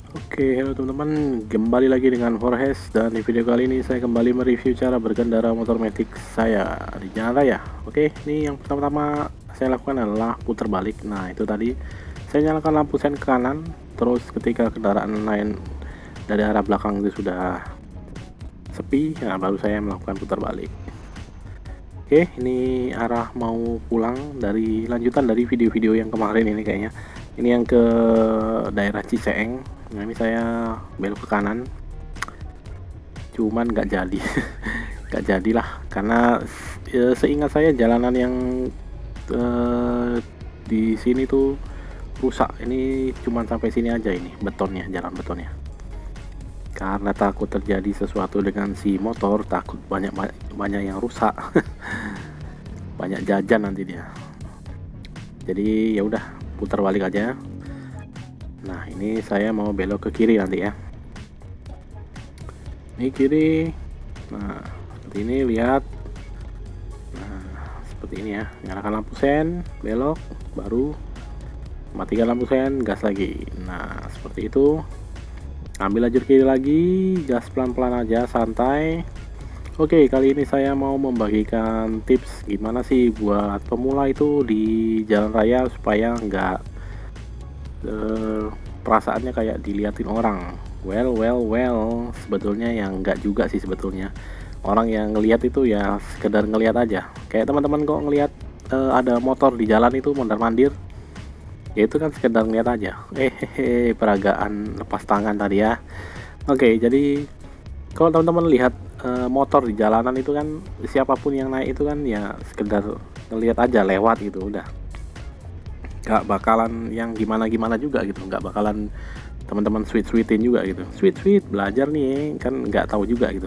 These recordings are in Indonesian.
Oke, halo teman-teman, kembali lagi dengan Forhes dan di video kali ini saya kembali mereview cara berkendara motor metik saya di jalan raya. Oke, ini yang pertama-tama saya lakukan adalah putar balik. Nah, itu tadi saya nyalakan lampu sen ke kanan, terus ketika kendaraan lain dari arah belakang itu sudah sepi, nah baru saya melakukan putar balik. Oke, ini arah mau pulang dari lanjutan dari video-video yang kemarin ini kayaknya. Ini yang ke daerah Ciseeng. Nah, ini saya belok ke kanan, cuman nggak jadi. Nggak jadilah karena seingat saya jalanan yang di sini tuh rusak. Ini cuman sampai sini aja, ini betonnya, jalan betonnya. Karena takut terjadi sesuatu dengan si motor, takut banyak yang rusak. Banyak jajan nanti dia. Jadi ya udah, putar balik aja. Nah, ini saya mau belok ke kiri nanti ya. Ini kiri. Nah, seperti ini, lihat. Nah, seperti ini ya. Nyalakan lampu sen, belok, baru matikan lampu sen, gas lagi. Nah, seperti itu. Ambil lajur kiri lagi, gas pelan-pelan aja, santai. Oke, kali ini saya mau membagikan tips gimana sih buat pemula itu di jalan raya supaya nggak perasaannya kayak diliatin orang. Well, sebetulnya yang nggak juga sih sebetulnya. Orang yang ngelihat itu ya sekedar ngelihat aja. Kayak teman-teman kok ngelihat ada motor di jalan itu mondar-mandir, ya itu kan sekedar ngeliat aja. Peragaan lepas tangan tadi ya. Oke, jadi kalau teman-teman lihat motor di jalanan itu kan, siapapun yang naik itu kan ya sekedar ngelihat aja, lewat gitu udah. Gak bakalan yang gimana-gimana juga gitu, gak bakalan teman-teman sweet-sweetin juga gitu. Sweet belajar nih kan, nggak tahu juga gitu.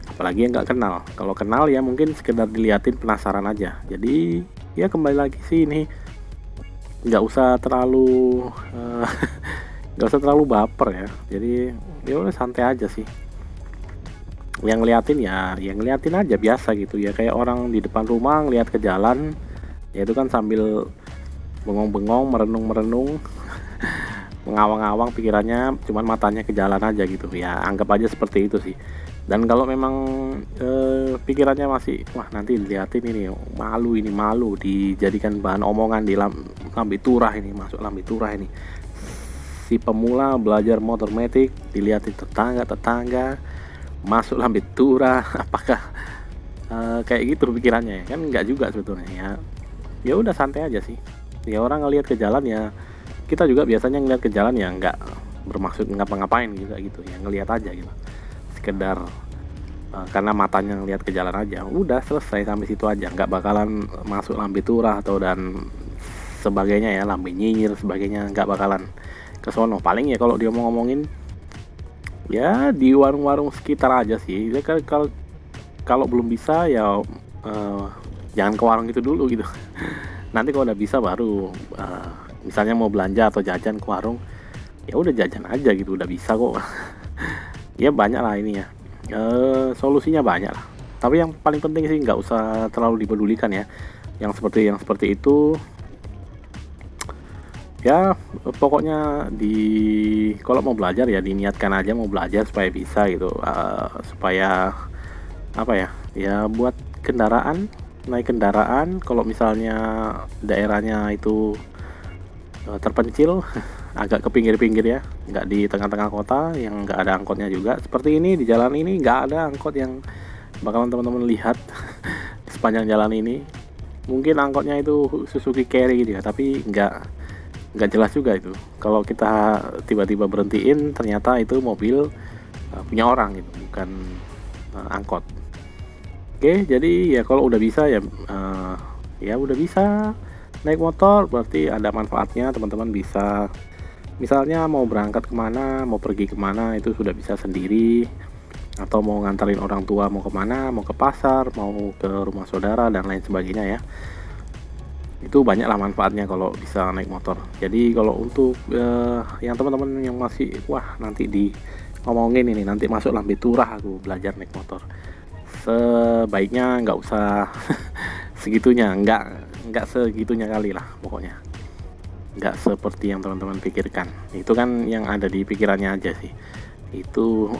Apalagi yang nggak kenal. Kalau kenal ya mungkin sekedar diliatin, penasaran aja. Jadi ya kembali lagi sih, ini nggak usah terlalu nggak usah terlalu baper ya. Jadi ya udah santai aja sih. Yang ngeliatin ya yang ngeliatin aja biasa gitu ya, kayak orang di depan rumah ngeliat ke jalan, ya itu kan sambil bengong-bengong, merenung mengawang-awang pikirannya, cuman matanya ke jalan aja gitu ya, anggap aja seperti itu sih. Dan kalau memang pikirannya masih wah nanti dilihatin ini, malu dijadikan bahan omongan di lambe turah ini, masuk lambe turah ini, si pemula belajar motor metik dilihatin tetangga masuk lambe turah. Apakah kayak gitu pikirannya ya? Kan nggak juga sebetulnya ya. Ya udah santai aja sih. Ya orang ngelihat ke jalan ya, kita juga biasanya ngelihat ke jalan ya nggak bermaksud ngapa-ngapain juga gitu ya, ngelihat aja gitu, sekedar karena matanya ngelihat ke jalan aja, udah selesai sampai situ aja, nggak bakalan masuk lambe turah atau dan sebagainya ya, lambe nyinyir sebagainya, nggak bakalan ke sono. Paling ya kalau dia mau ngomongin ya di warung-warung sekitar aja sih ya, kalau belum bisa ya jangan ke warung itu dulu gitu. Nanti kalau udah bisa baru misalnya mau belanja atau jajan ke warung, ya udah jajan aja gitu, udah bisa kok. Ya banyak lah ini ya, solusinya banyak lah. Tapi yang paling penting sih nggak usah terlalu dipedulikan ya, yang seperti itu ya. Pokoknya kalau mau belajar ya diniatkan aja mau belajar supaya bisa gitu, supaya apa ya, ya buat naik kendaraan kalau misalnya daerahnya itu terpencil, agak ke pinggir-pinggir ya, nggak di tengah-tengah kota yang nggak ada angkotnya juga. Seperti ini, di jalan ini nggak ada angkot yang bakalan teman-teman lihat di sepanjang jalan ini. Mungkin angkotnya itu Suzuki Carry gitu ya, tapi nggak jelas juga itu. Kalau kita tiba-tiba berhentiin, ternyata itu mobil punya orang gitu, bukan angkot. Oke, jadi ya kalau udah bisa ya ya udah bisa naik motor, berarti ada manfaatnya. Teman-teman bisa misalnya mau berangkat kemana, mau pergi kemana itu sudah bisa sendiri, atau mau nganterin orang tua mau kemana, mau ke pasar, mau ke rumah saudara dan lain sebagainya ya. Itu banyaklah manfaatnya kalau bisa naik motor. Jadi kalau untuk yang teman-teman yang masih wah nanti di ngomongin ini nanti masuk lambe turah aku belajar naik motor, sebaiknya nggak usah segitunya, nggak segitunya kali lah pokoknya. nggak seperti yang teman-teman pikirkan. Itu kan yang ada di pikirannya aja sih, itu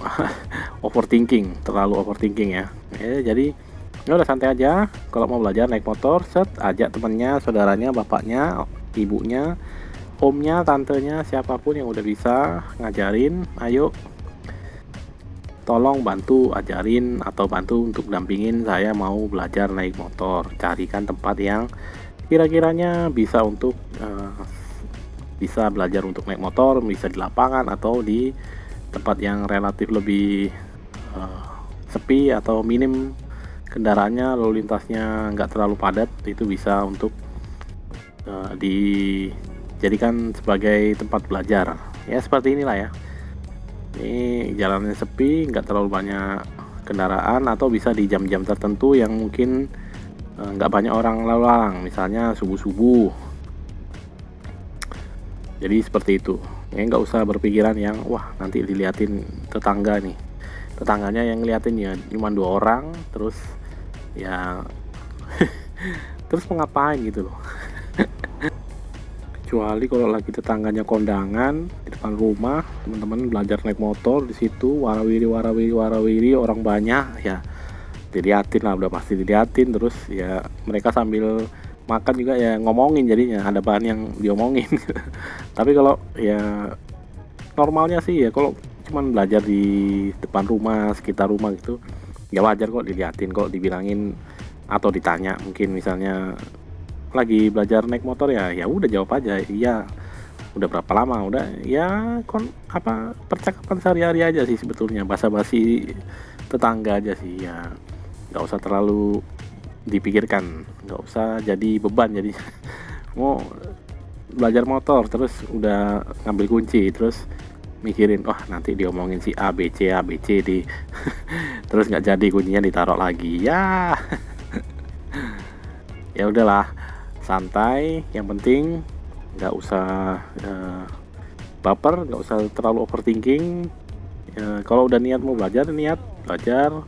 overthinking, terlalu overthinking ya. Jadi ya udah santai aja. Kalau mau belajar naik motor, ajak temennya, saudaranya, bapaknya, ibunya, omnya, tantenya, siapapun yang udah bisa ngajarin, ayo tolong bantu ajarin atau bantu untuk dampingin saya mau belajar naik motor. Carikan tempat yang kira-kiranya bisa untuk bisa belajar untuk naik motor, bisa di lapangan atau di tempat yang relatif lebih sepi atau minim kendaraannya, lalu lintasnya nggak terlalu padat. Itu bisa untuk dijadikan sebagai tempat belajar ya, seperti inilah ya. Ini jalannya sepi, nggak terlalu banyak kendaraan, atau bisa di jam-jam tertentu yang mungkin nggak banyak orang lalu lalang, misalnya subuh-subuh. Jadi seperti itu ya, nggak usah berpikiran yang wah nanti diliatin tetangga nih, tetangganya yang ngeliatin ya cuma 2 orang, terus ya terus mau ngapain gitu loh. Kecuali kalau lagi tetangganya kondangan di depan rumah, teman-teman belajar naik motor di situ, warawiri orang banyak ya, diliatin lah, udah pasti diliatin. Terus ya mereka sambil makan juga ya ngomongin, jadinya ada bahan yang diomongin. Tapi kalau ya normalnya sih ya, kalau cuman belajar di depan rumah, sekitar rumah gitu, ya wajar kok diliatin, kok dibilangin atau ditanya. Mungkin misalnya lagi belajar naik motor ya udah jawab aja iya, udah berapa lama, udah ya percakapan sehari-hari aja sih sebetulnya, basa-basi tetangga aja sih ya, nggak usah terlalu dipikirkan, nggak usah jadi beban. Jadi mau belajar motor terus udah ngambil kunci, terus mikirin wah nanti diomongin si A B C di terus nggak jadi, kuncinya ditaruh lagi ya. Ya udahlah, santai, yang penting nggak usah baper, nggak usah terlalu overthinking. Kalau udah niat mau belajar, niat belajar,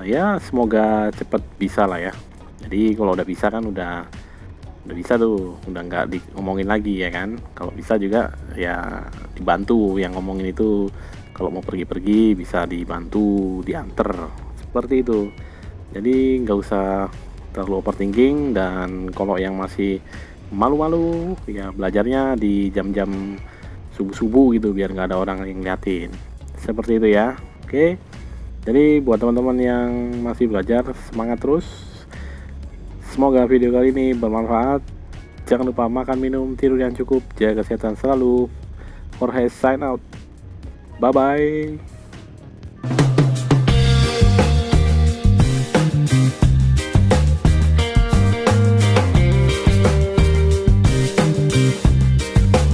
ya semoga cepet bisa lah ya. Jadi kalau udah bisa kan udah bisa tuh, udah nggak diomongin lagi ya kan. Kalau bisa juga ya dibantu yang ngomongin itu, kalau mau pergi-pergi bisa dibantu diantar, seperti itu. Jadi nggak usah terlalu overthinking. Dan kalau yang masih malu-malu ya belajarnya di jam-jam subuh-subuh gitu, biar nggak ada orang yang liatin, seperti itu ya. Oke, jadi buat teman-teman yang masih belajar, semangat terus. Semoga video kali ini bermanfaat. Jangan lupa makan, minum, tidur yang cukup, jaga kesehatan selalu. Jorge sign out, bye bye.